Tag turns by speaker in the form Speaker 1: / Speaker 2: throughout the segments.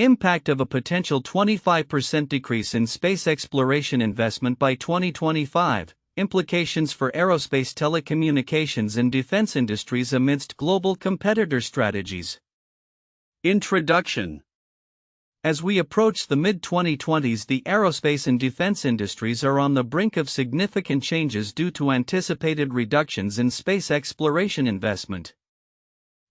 Speaker 1: Impact of a potential 25% decrease in space exploration investment by 2025. Implications for aerospace, telecommunications, and defense industries amidst global competitor strategies. Introduction. As we approach the mid-2020s, the aerospace and defense industries are on the brink of significant changes due to anticipated reductions in space exploration investment.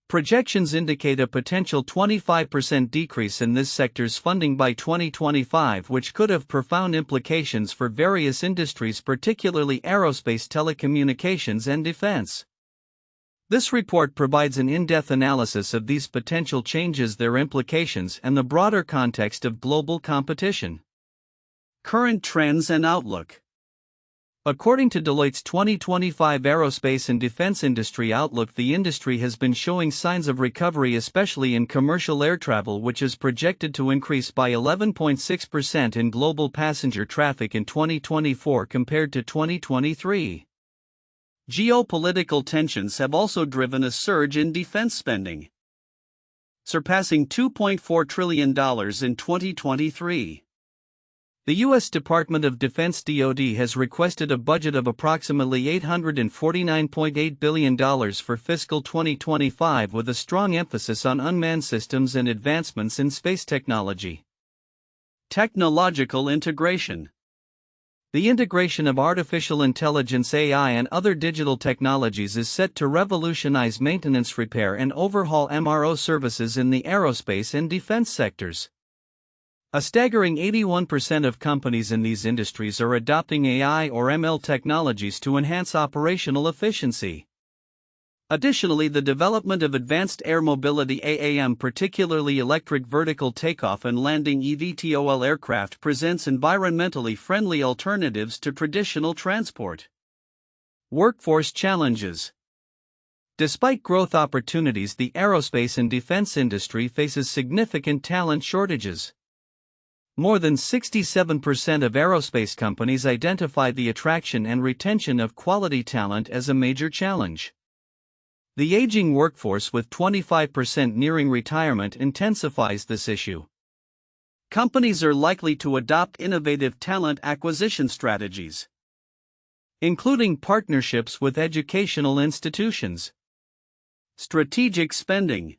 Speaker 1: Projections indicate a potential 25% decrease in this sector's funding by 2025, which could have profound implications for various industries, particularly aerospace, telecommunications, and defense. This report provides an in-depth analysis of these potential changes, their implications, and the broader context of global competition. Current trends and outlook. According to Deloitte's 2025 Aerospace and Defense Industry Outlook, the industry has been showing signs of recovery, especially in commercial air travel, which is projected to increase by 11.6% in global passenger traffic in 2024 compared to 2023. Geopolitical tensions have also driven a surge in defense spending, surpassing $2.4 trillion in 2023. The U.S. Department of Defense (DoD) has requested a budget of approximately $849.8 billion for fiscal 2025, with a strong emphasis on unmanned systems and advancements in space technology. Technological integration. The integration of artificial intelligence (AI) and other digital technologies is set to revolutionize maintenance, repair, and overhaul MRO services in the aerospace and defense sectors. A staggering 81% of companies in these industries are adopting AI or ML technologies to enhance operational efficiency. Additionally, the development of advanced air mobility (AAM), particularly electric vertical takeoff and landing (eVTOL) aircraft, presents environmentally friendly alternatives to traditional transport. Workforce challenges. Despite growth opportunities, the aerospace and defense industry faces significant talent shortages. More than 67% of aerospace companies identify the attraction and retention of quality talent as a major challenge. The aging workforce, with 25% nearing retirement, intensifies this issue. Companies are likely to adopt innovative talent acquisition strategies, including partnerships with educational institutions. Strategic spending.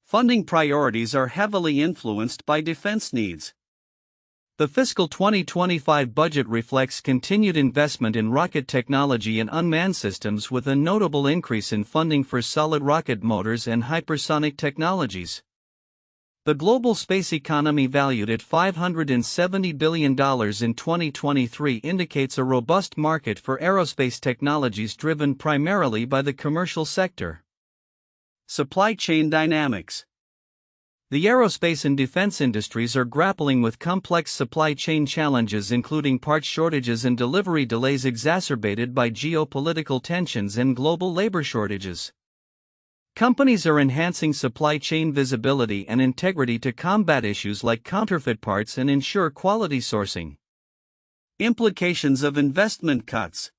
Speaker 1: Funding priorities are heavily influenced by defense needs. The fiscal 2025 budget reflects continued investment in rocket technology and unmanned systems, with a notable increase in funding for solid rocket motors and hypersonic technologies. The global space economy, valued at $570 billion in 2023, indicates a robust market for aerospace technologies driven primarily by the commercial sector. Supply chain dynamics. The aerospace and defense industries are grappling with complex supply chain challenges, including parts shortages and delivery delays exacerbated by geopolitical tensions and global labor shortages. Companies are enhancing supply chain visibility and integrity to combat issues like counterfeit parts and ensure quality sourcing. Implications of investment cuts.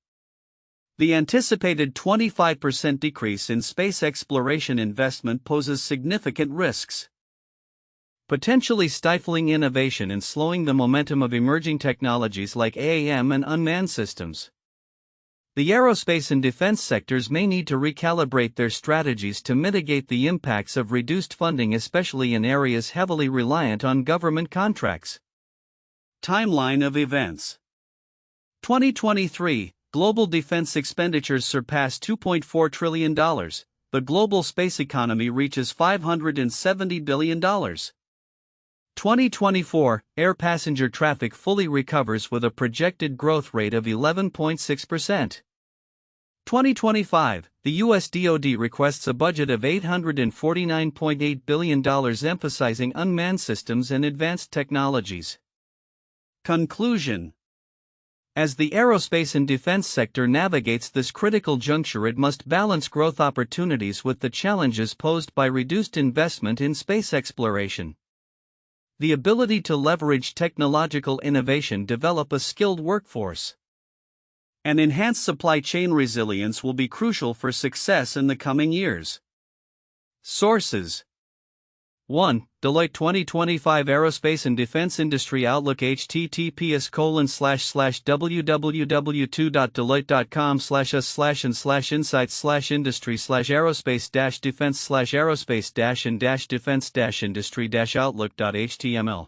Speaker 1: The anticipated 25% decrease in space exploration investment poses significant risks, potentially stifling innovation and slowing the momentum of emerging technologies like AAM and unmanned systems. The aerospace and defense sectors may need to recalibrate their strategies to mitigate the impacts of reduced funding, especially in areas heavily reliant on government contracts. Timeline of events. 2023, global defense expenditures surpass $2.4 trillion. The global space economy reaches $570 billion. 2024, air passenger traffic fully recovers with a projected growth rate of 11.6%. 2025, the U.S. DoD requests a budget of $849.8 billion, emphasizing unmanned systems and advanced technologies. Conclusion. As the aerospace and defense sector navigates this critical juncture, it must balance growth opportunities with the challenges posed by reduced investment in space exploration. The ability to leverage technological innovation, develop a skilled workforce, and enhance supply chain resilience will be crucial for success in the coming years. Sources: 1. Deloitte 2025 Aerospace and Defense Industry Outlook https://www.deloitte.com/us/insights/industry/aerospace-defense-industry-outlook.html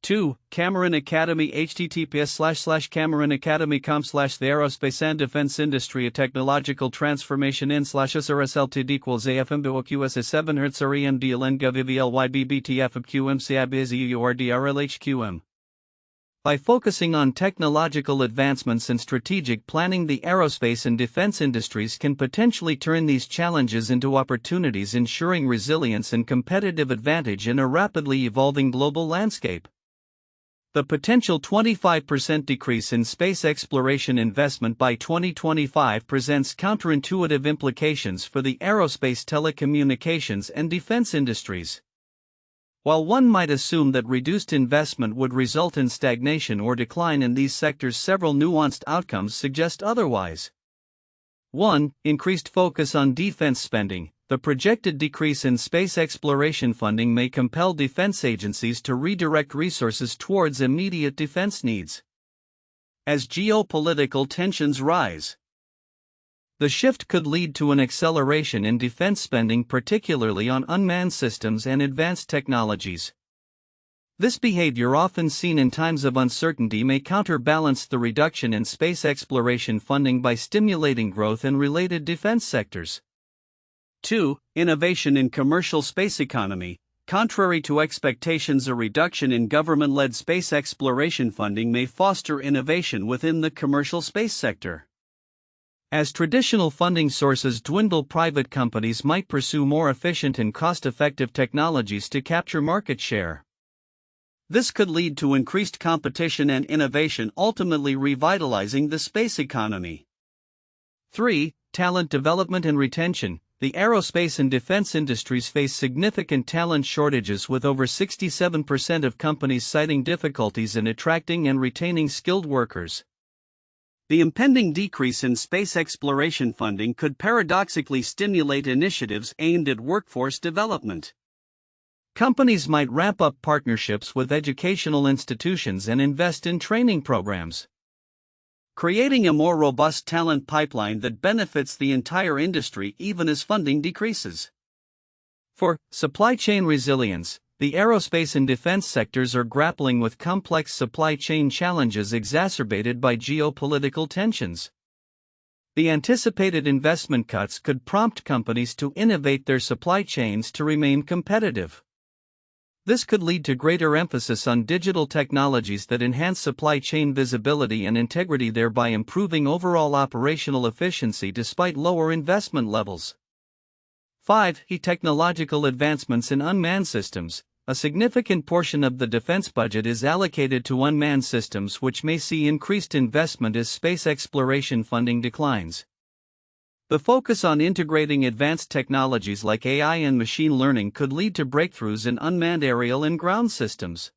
Speaker 1: 2. Cameron Academy https://cameroonacademy.com/the aerospace and defense industry a technological transformation in/us ltd equals afmboqs 7 hertz remdlngvvlybbbtfqmcabizurdrlhqm. By focusing on technological advancements and strategic planning, the aerospace and defense industries can potentially turn these challenges into opportunities, ensuring resilience and competitive advantage in a rapidly evolving global landscape. The potential 25% decrease in space exploration investment by 2025 presents counterintuitive implications for the aerospace, telecommunications, and defense industries. While one might assume that reduced investment would result in stagnation or decline in these sectors, several nuanced outcomes suggest otherwise. 1. Increased focus on defense spending. The projected decrease in space exploration funding may compel defense agencies to redirect resources towards immediate defense needs. As geopolitical tensions rise, the shift could lead to an acceleration in defense spending, particularly on unmanned systems and advanced technologies. This behavior, often seen in times of uncertainty, may counterbalance the reduction in space exploration funding by stimulating growth in related defense sectors. 2. Innovation in commercial space economy. Contrary to expectations, a reduction in government-led space exploration funding may foster innovation within the commercial space sector. As traditional funding sources dwindle, private companies might pursue more efficient and cost-effective technologies to capture market share. This could lead to increased competition and innovation, ultimately revitalizing the space economy. 3. Talent development and retention. The aerospace and defense industries face significant talent shortages, with over 67% of companies citing difficulties in attracting and retaining skilled workers. The impending decrease in space exploration funding could paradoxically stimulate initiatives aimed at workforce development. Companies might ramp up partnerships with educational institutions and invest in training programs, creating a more robust talent pipeline that benefits the entire industry even as funding decreases. 4. Supply chain resilience. The aerospace and defense sectors are grappling with complex supply chain challenges exacerbated by geopolitical tensions. The anticipated investment cuts could prompt companies to innovate their supply chains to remain competitive. This could lead to greater emphasis on digital technologies that enhance supply chain visibility and integrity, thereby improving overall operational efficiency despite lower investment levels. 5. Technological advancements in unmanned systems. A significant portion of the defense budget is allocated to unmanned systems, which may see increased investment as space exploration funding declines. The focus on integrating advanced technologies like AI and machine learning could lead to breakthroughs in unmanned aerial and ground systems.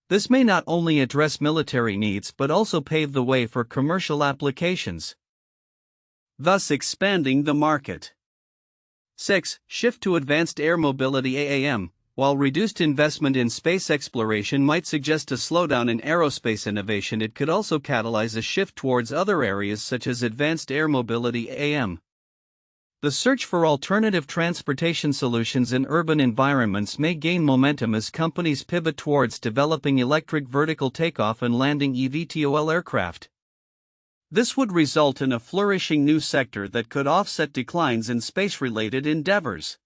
Speaker 1: This may not only address military needs but also pave the way for commercial applications, thus expanding the market. 6. Shift to advanced air mobility (AAM). While reduced investment in space exploration might suggest a slowdown in aerospace innovation, it could also catalyze a shift towards other areas such as advanced air mobility (AAM). The search for alternative transportation solutions in urban environments may gain momentum as companies pivot towards developing electric vertical takeoff and landing (eVTOL) aircraft. This would result in a flourishing new sector that could offset declines in space-related endeavors.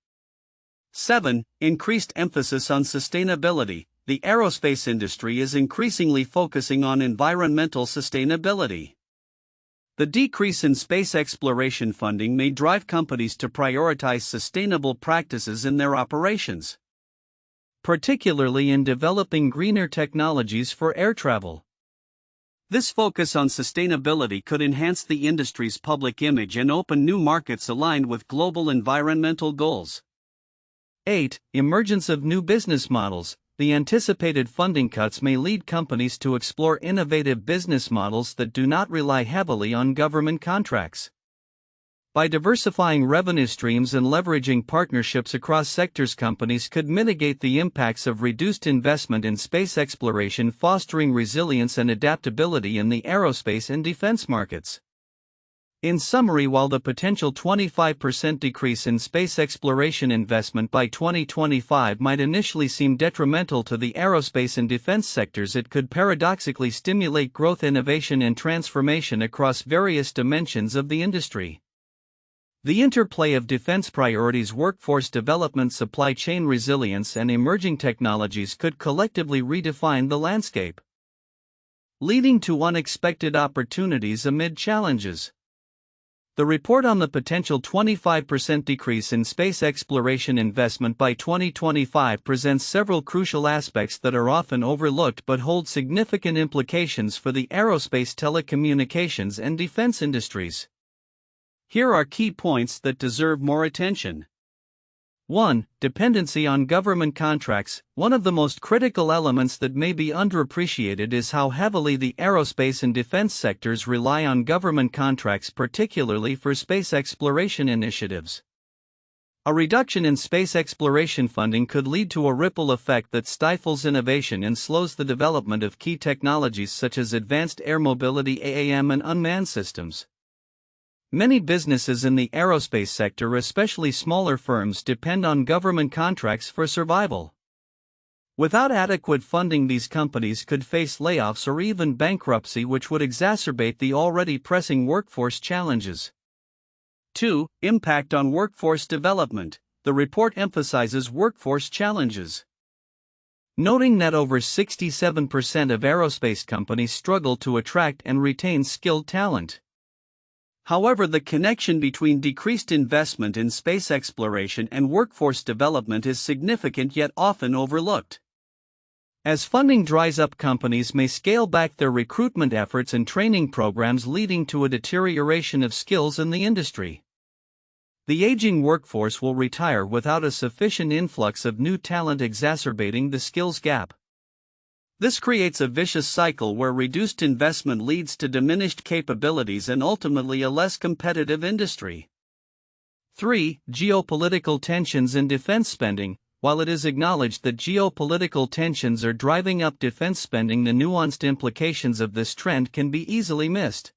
Speaker 1: 7. Increased emphasis on sustainability. The aerospace industry is increasingly focusing on environmental sustainability. The decrease in space exploration funding may drive companies to prioritize sustainable practices in their operations, particularly in developing greener technologies for air travel. This focus on sustainability could enhance the industry's public image and open new markets aligned with global environmental goals. 8. Emergence of new business models. The anticipated funding cuts may lead companies to explore innovative business models that do not rely heavily on government contracts. By diversifying revenue streams and leveraging partnerships across sectors, companies could mitigate the impacts of reduced investment in space exploration, fostering resilience and adaptability in the aerospace and defense markets. In summary, while the potential 25% decrease in space exploration investment by 2025 might initially seem detrimental to the aerospace and defense sectors, it could paradoxically stimulate growth, innovation, and transformation across various dimensions of the industry. The interplay of defense priorities, workforce development, supply chain resilience, and emerging technologies could collectively redefine the landscape, leading to unexpected opportunities amid challenges. The report on the potential 25% decrease in space exploration investment by 2025 presents several crucial aspects that are often overlooked but hold significant implications for the aerospace, telecommunications, and defense industries. Here are key points that deserve more attention. 1. Dependency on government contracts. One of the most critical elements that may be underappreciated is how heavily the aerospace and defense sectors rely on government contracts, particularly for space exploration initiatives. A reduction in space exploration funding could lead to a ripple effect that stifles innovation and slows the development of key technologies such as advanced air mobility, AAM, and unmanned systems. Many businesses in the aerospace sector, especially smaller firms, depend on government contracts for survival. Without adequate funding, these companies could face layoffs or even bankruptcy, which would exacerbate the already pressing workforce challenges. 2. Impact on workforce development. The report emphasizes workforce challenges, noting that over 67% of aerospace companies struggle to attract and retain skilled talent. However, the connection between decreased investment in space exploration and workforce development is significant yet often overlooked. As funding dries up, companies may scale back their recruitment efforts and training programs, leading to a deterioration of skills in the industry. The aging workforce will retire without a sufficient influx of new talent, exacerbating the skills gap. This creates a vicious cycle where reduced investment leads to diminished capabilities and ultimately a less competitive industry. 3. Geopolitical tensions in defense spending. While it is acknowledged that geopolitical tensions are driving up defense spending, the nuanced implications of this trend can be easily missed.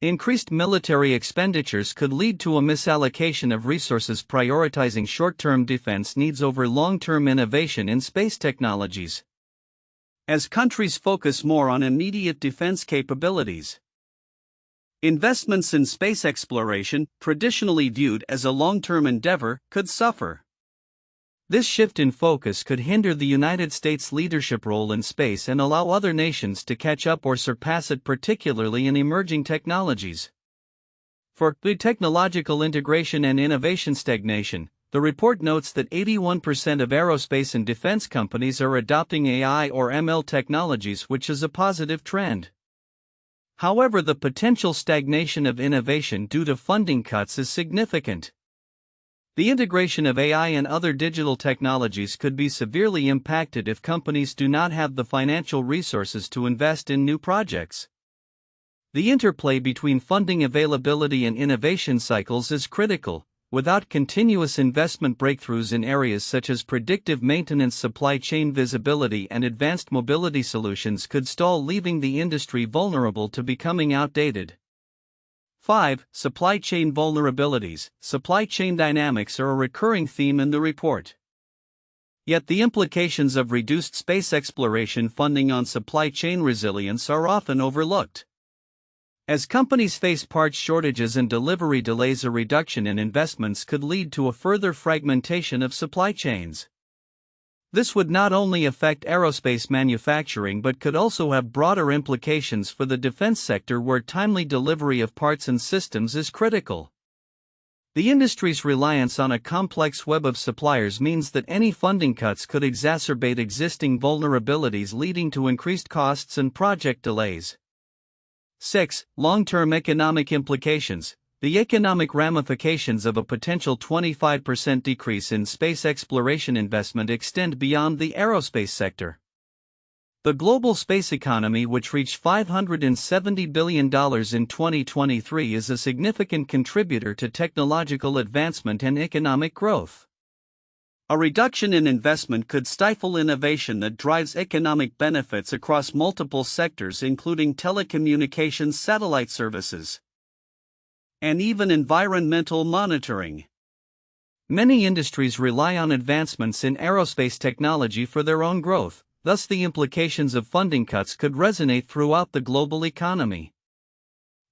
Speaker 1: Increased military expenditures could lead to a misallocation of resources, prioritizing short-term defense needs over long-term innovation in space technologies. As countries focus more on immediate defense capabilities, investments in space exploration, traditionally viewed as a long-term endeavor, could suffer. This shift in focus could hinder the United States' leadership role in space and allow other nations to catch up or surpass it, particularly in emerging technologies. For technological integration and innovation stagnation, the report notes that 81% of aerospace and defense companies are adopting AI or ML technologies, which is a positive trend. However, the potential stagnation of innovation due to funding cuts is significant. The integration of AI and other digital technologies could be severely impacted if companies do not have the financial resources to invest in new projects. The interplay between funding availability and innovation cycles is critical. Without continuous investment, breakthroughs in areas such as predictive maintenance, supply chain visibility, and advanced mobility solutions could stall, leaving the industry vulnerable to becoming outdated. 5. Supply chain vulnerabilities. Supply chain dynamics are a recurring theme in the report. Yet the implications of reduced space exploration funding on supply chain resilience are often overlooked. As companies face parts shortages and delivery delays, a reduction in investments could lead to a further fragmentation of supply chains. This would not only affect aerospace manufacturing but could also have broader implications for the defense sector, where timely delivery of parts and systems is critical. The industry's reliance on a complex web of suppliers means that any funding cuts could exacerbate existing vulnerabilities, leading to increased costs and project delays. 6. Long-term economic implications. The economic ramifications of a potential 25% decrease in space exploration investment extend beyond the aerospace sector. The global space economy, which reached $570 billion in 2023, is a significant contributor to technological advancement and economic growth. A reduction in investment could stifle innovation that drives economic benefits across multiple sectors, including telecommunications, satellite services, and even environmental monitoring. Many industries rely on advancements in aerospace technology for their own growth. Thus, the implications of funding cuts could resonate throughout the global economy.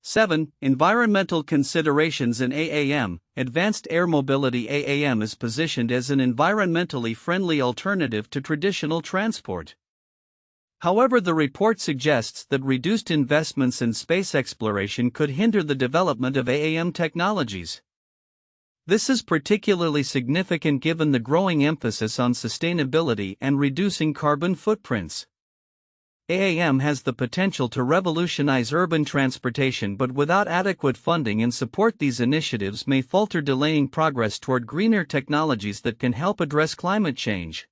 Speaker 1: 7. Environmental considerations in AAM. Advanced air mobility AAM is positioned as an environmentally friendly alternative to traditional transport. However, the report suggests that reduced investments in space exploration could hinder the development of AAM technologies. This is particularly significant given the growing emphasis on sustainability and reducing carbon footprints. AAM has the potential to revolutionize urban transportation, but without adequate funding and support, these initiatives may falter, delaying progress toward greener technologies that can help address climate change.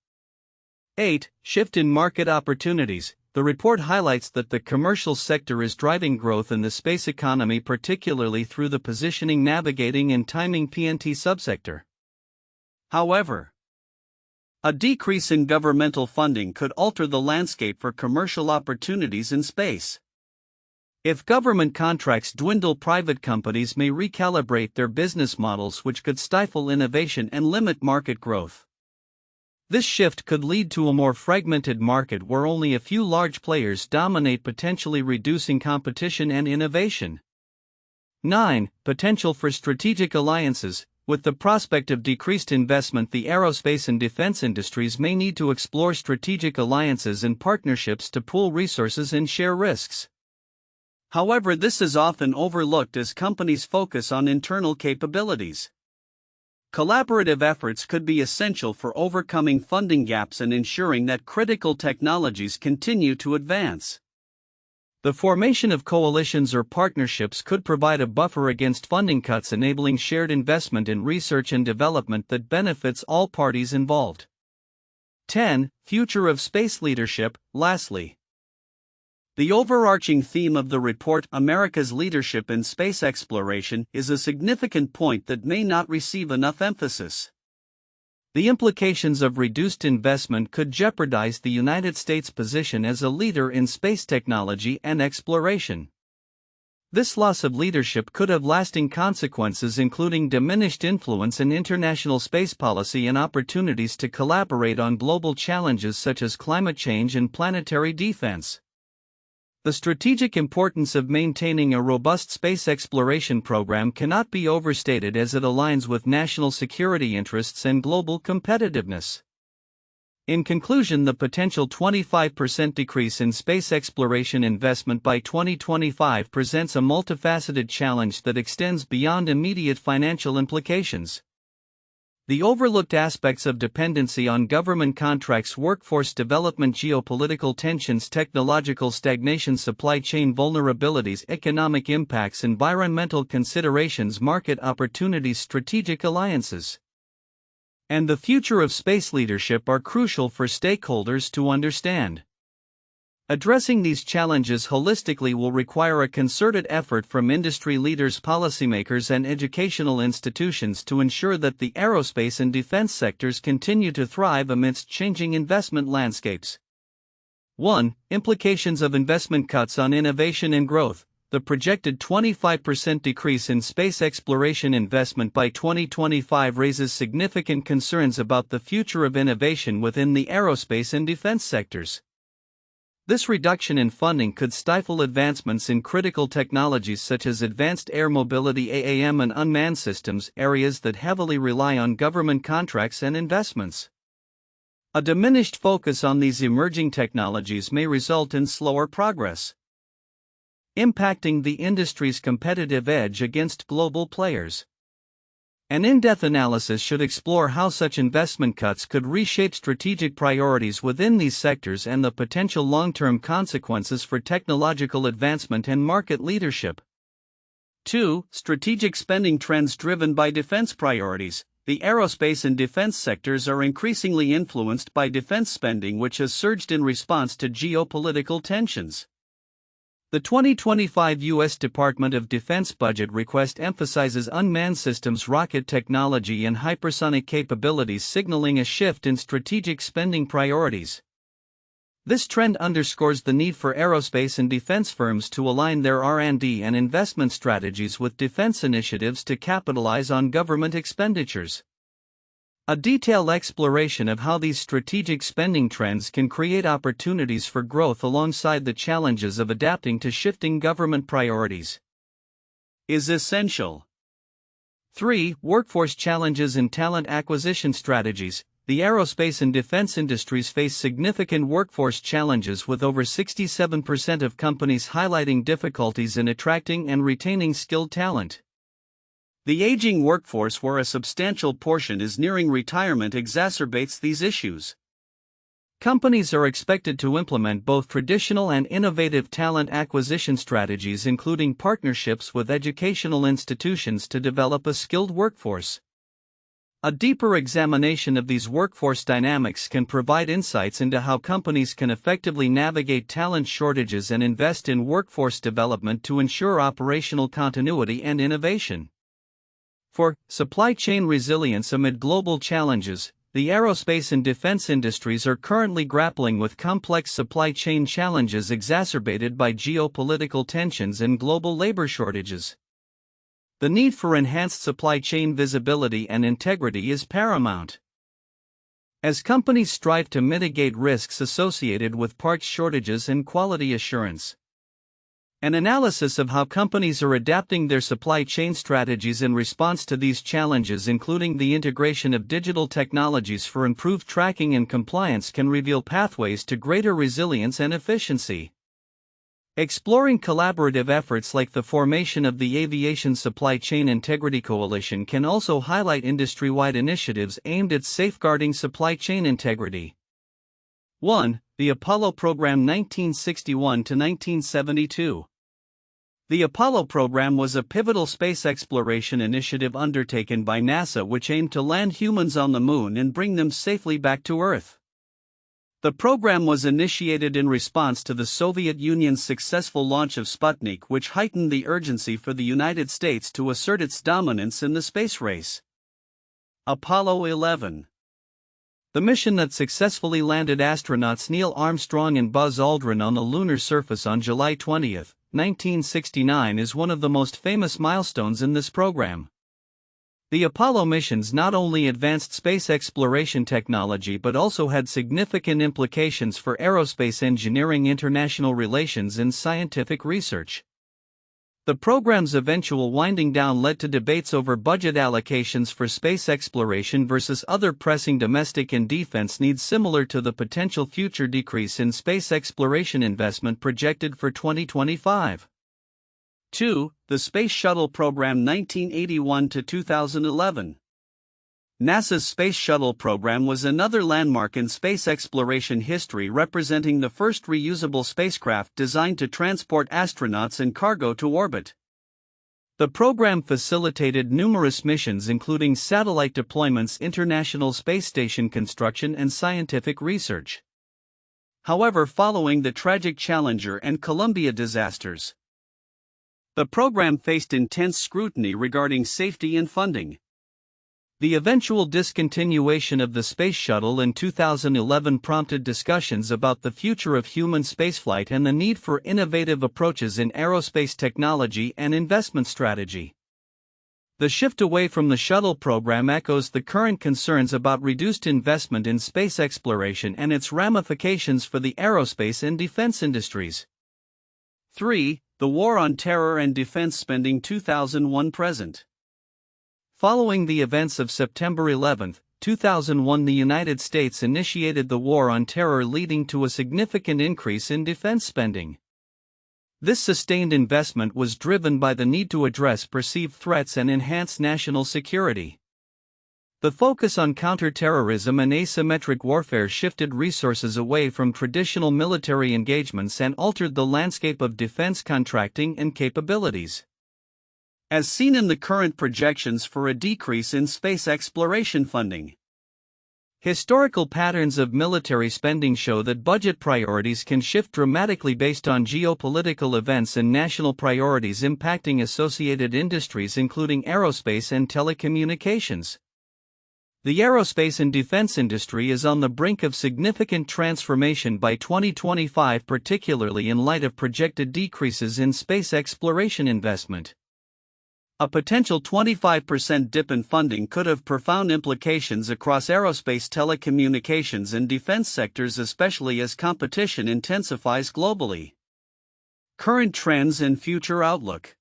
Speaker 1: 8. Shift in market opportunities. The report highlights that the commercial sector is driving growth in the space economy, particularly through the positioning, navigating, and timing (PNT) subsector. However, a decrease in governmental funding could alter the landscape for commercial opportunities in space. If government contracts dwindle, private companies may recalibrate their business models, which could stifle innovation and limit market growth. This shift could lead to a more fragmented market where only a few large players dominate, potentially reducing competition and innovation. 9. Potential for strategic alliances. With the prospect of decreased investment, the aerospace and defense industries may need to explore strategic alliances and partnerships to pool resources and share risks. However, this is often overlooked as companies focus on internal capabilities. Collaborative efforts could be essential for overcoming funding gaps and ensuring that critical technologies continue to advance. The formation of coalitions or partnerships could provide a buffer against funding cuts, enabling shared investment in research and development that benefits all parties involved. 10. Future of space leadership. Lastly, the overarching theme of the report, America's leadership in space exploration, is a significant point that may not receive enough emphasis. The implications of reduced investment could jeopardize the United States' position as a leader in space technology and exploration. This loss of leadership could have lasting consequences, including diminished influence in international space policy and opportunities to collaborate on global challenges such as climate change and planetary defense. The strategic importance of maintaining a robust space exploration program cannot be overstated, as it aligns with national security interests and global competitiveness. In conclusion, the potential 25% decrease in space exploration investment by 2025 presents a multifaceted challenge that extends beyond immediate financial implications. The overlooked aspects of dependency on government contracts, workforce development, geopolitical tensions, technological stagnation, supply chain vulnerabilities, economic impacts, environmental considerations, market opportunities, strategic alliances, and the future of space leadership are crucial for stakeholders to understand. Addressing these challenges holistically will require a concerted effort from industry leaders, policymakers, and educational institutions to ensure that the aerospace and defense sectors continue to thrive amidst changing investment landscapes. 1. Implications of investment cuts on innovation and growth. The projected 25% decrease in space exploration investment by 2025 raises significant concerns about the future of innovation within the aerospace and defense sectors. This reduction in funding could stifle advancements in critical technologies such as advanced air mobility AAM and unmanned systems, areas that heavily rely on government contracts and investments. A diminished focus on these emerging technologies may result in slower progress, impacting the industry's competitive edge against global players. An in-depth analysis should explore how such investment cuts could reshape strategic priorities within these sectors and the potential long-term consequences for technological advancement and market leadership. 2. Strategic spending trends driven by defense priorities. the aerospace and defense sectors are increasingly influenced by defense spending, which has surged in response to geopolitical tensions. The 2025 U.S. Department of Defense budget request emphasizes unmanned systems, rocket technology, and hypersonic capabilities, signaling a shift in strategic spending priorities. This trend underscores the need for aerospace and defense firms to align their R&D and investment strategies with defense initiatives to capitalize on government expenditures. A detailed exploration of how these strategic spending trends can create opportunities for growth alongside the challenges of adapting to shifting government priorities is essential. 3. Workforce challenges and talent acquisition strategies. The aerospace and defense industries face significant workforce challenges, with over 67% of companies highlighting difficulties in attracting and retaining skilled talent. The aging workforce, where a substantial portion is nearing retirement, exacerbates these issues. Companies are expected to implement both traditional and innovative talent acquisition strategies, including partnerships with educational institutions to develop a skilled workforce. A deeper examination of these workforce dynamics can provide insights into how companies can effectively navigate talent shortages and invest in workforce development to ensure operational continuity and innovation. 4. Supply chain resilience amid global challenges. The aerospace and defense industries are currently grappling with complex supply chain challenges exacerbated by geopolitical tensions and global labor shortages. The need for enhanced supply chain visibility and integrity is paramount. As companies strive to mitigate risks associated with parts shortages and quality assurance. An analysis of how companies are adapting their supply chain strategies in response to these challenges, including the integration of digital technologies for improved tracking and compliance, can reveal pathways to greater resilience and efficiency. Exploring collaborative efforts like the formation of the Aviation Supply Chain Integrity Coalition can also highlight industry-wide initiatives aimed at safeguarding supply chain integrity. 1. The Apollo Program 1961–1972. The Apollo program was a pivotal space exploration initiative undertaken by NASA, which aimed to land humans on the Moon and bring them safely back to Earth. The program was initiated in response to the Soviet Union's successful launch of Sputnik, which heightened the urgency for the United States to assert its dominance in the space race. Apollo 11. The mission that successfully landed astronauts Neil Armstrong and Buzz Aldrin on the lunar surface on July 20, 1969, is one of the most famous milestones in this program. The Apollo missions not only advanced space exploration technology but also had significant implications for aerospace engineering, international relations, and scientific research. The program's eventual winding down led to debates over budget allocations for space exploration versus other pressing domestic and defense needs, similar to the potential future decrease in space exploration investment projected for 2025. 2. The Space Shuttle Program 1981–2011. NASA's Space Shuttle program was another landmark in space exploration history, representing the first reusable spacecraft designed to transport astronauts and cargo to orbit. The program facilitated numerous missions, including satellite deployments, International Space Station construction, and scientific research. However, following the tragic Challenger and Columbia disasters, the program faced intense scrutiny regarding safety and funding. The eventual discontinuation of the Space Shuttle in 2011 prompted discussions about the future of human spaceflight and the need for innovative approaches in aerospace technology and investment strategy. The shift away from the shuttle program echoes the current concerns about reduced investment in space exploration and its ramifications for the aerospace and defense industries. 3. The War on Terror and Defense Spending 2001–present. Following the events of September 11, 2001, the United States initiated the War on Terror, leading to a significant increase in defense spending. This sustained investment was driven by the need to address perceived threats and enhance national security. The focus on counterterrorism and asymmetric warfare shifted resources away from traditional military engagements and altered the landscape of defense contracting and capabilities. as seen in the current projections for a decrease in space exploration funding. Historical patterns of military spending show that budget priorities can shift dramatically based on geopolitical events and national priorities impacting associated industries including aerospace and telecommunications. The aerospace and defense industry is on the brink of significant transformation by 2025, particularly in light of projected decreases in space exploration investment. A potential 25% dip in funding could have profound implications across aerospace, telecommunications, and defense sectors, especially as competition intensifies globally. Current trends and future outlook.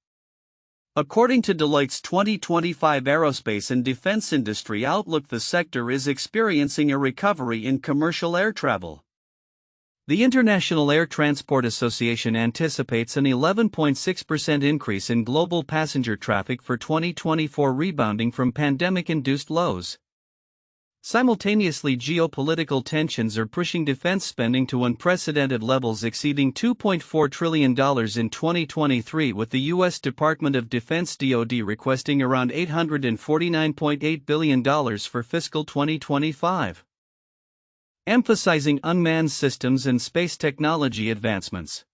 Speaker 1: According to Deloitte's 2025 Aerospace and Defense Industry Outlook, the sector is experiencing a recovery in commercial air travel. The International Air Transport Association anticipates an 11.6% increase in global passenger traffic for 2024, rebounding from pandemic-induced lows. Simultaneously, geopolitical tensions are pushing defense spending to unprecedented levels, exceeding $2.4 trillion in 2023, with the U.S. Department of Defense (DoD) requesting around $849.8 billion for fiscal 2025. Emphasizing unmanned systems and space technology advancements.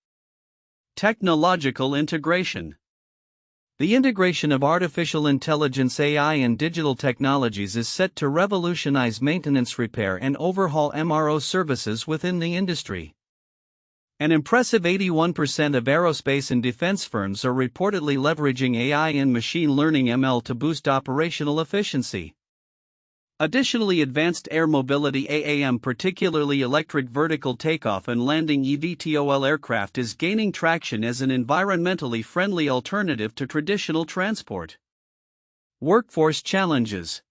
Speaker 1: Technological integration. The integration of artificial intelligence (AI) and digital technologies is set to revolutionize maintenance, repair, and overhaul MRO services within the industry. An impressive 81% of aerospace and defense firms are reportedly leveraging AI and machine learning (ML) to boost operational efficiency. Additionally, advanced air mobility (AAM), particularly electric vertical takeoff and landing (eVTOL) aircraft, is gaining traction as an environmentally friendly alternative to traditional transport. Workforce challenges.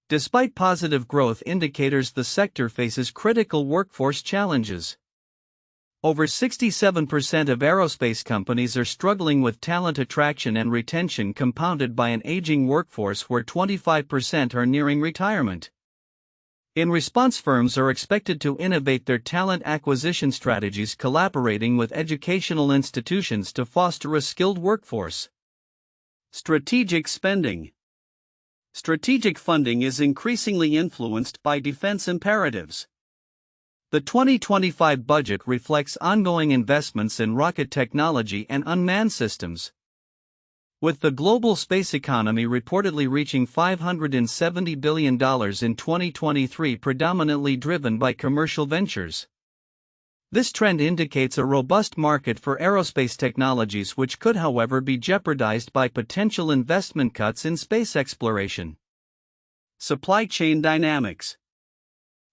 Speaker 1: Despite positive growth indicators, the sector faces critical workforce challenges. Over 67% of aerospace companies are struggling with talent attraction and retention, compounded by an aging workforce where 25% are nearing retirement. In response, firms are expected to innovate their talent acquisition strategies, collaborating with educational institutions to foster a skilled workforce. Strategic spending. Strategic funding is increasingly influenced by defense imperatives. The 2025 budget reflects ongoing investments in rocket technology and unmanned systems. With the global space economy reportedly reaching $570 billion in 2023, predominantly driven by commercial ventures. This trend indicates a robust market for aerospace technologies, which could, however, be jeopardized by potential investment cuts in space exploration. Supply chain dynamics.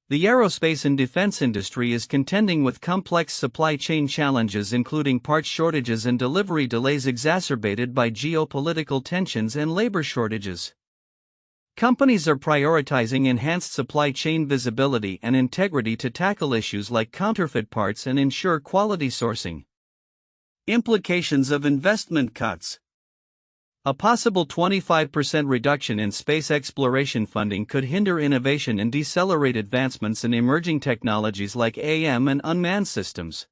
Speaker 1: The aerospace and defense industry is contending with complex supply chain challenges, including parts shortages and delivery delays exacerbated by geopolitical tensions and labor shortages. Companies are prioritizing enhanced supply chain visibility and integrity to tackle issues like counterfeit parts and ensure quality sourcing. Implications of investment cuts. A possible 25% reduction in space exploration funding could hinder innovation and decelerate advancements in emerging technologies like AM and unmanned systems.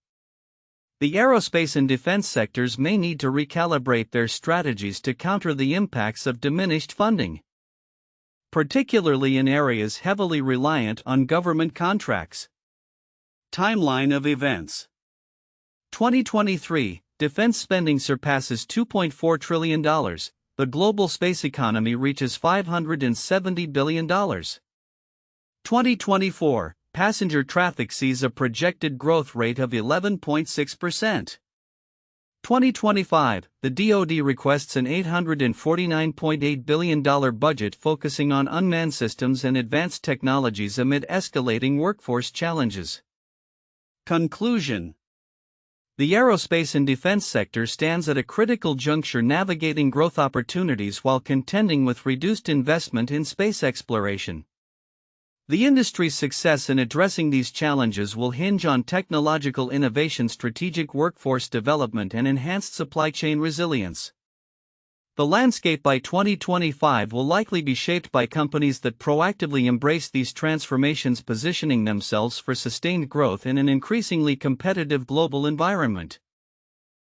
Speaker 1: The aerospace and defense sectors may need to recalibrate their strategies to counter the impacts of diminished funding, particularly in areas heavily reliant on government contracts. Timeline of events. 2023. Defense spending surpasses $2.4 trillion, the global space economy reaches $570 billion. 2024, passenger traffic sees a projected growth rate of 11.6%. 2025, the DoD requests an $849.8 billion budget focusing on unmanned systems and advanced technologies amid escalating workforce challenges. Conclusion. The aerospace and defense sector stands at a critical juncture, navigating growth opportunities while contending with reduced investment in space exploration. The industry's success in addressing these challenges will hinge on technological innovation, strategic workforce development, and enhanced supply chain resilience. The landscape by 2025 will likely be shaped by companies that proactively embrace these transformations, positioning themselves for sustained growth in an increasingly competitive global environment.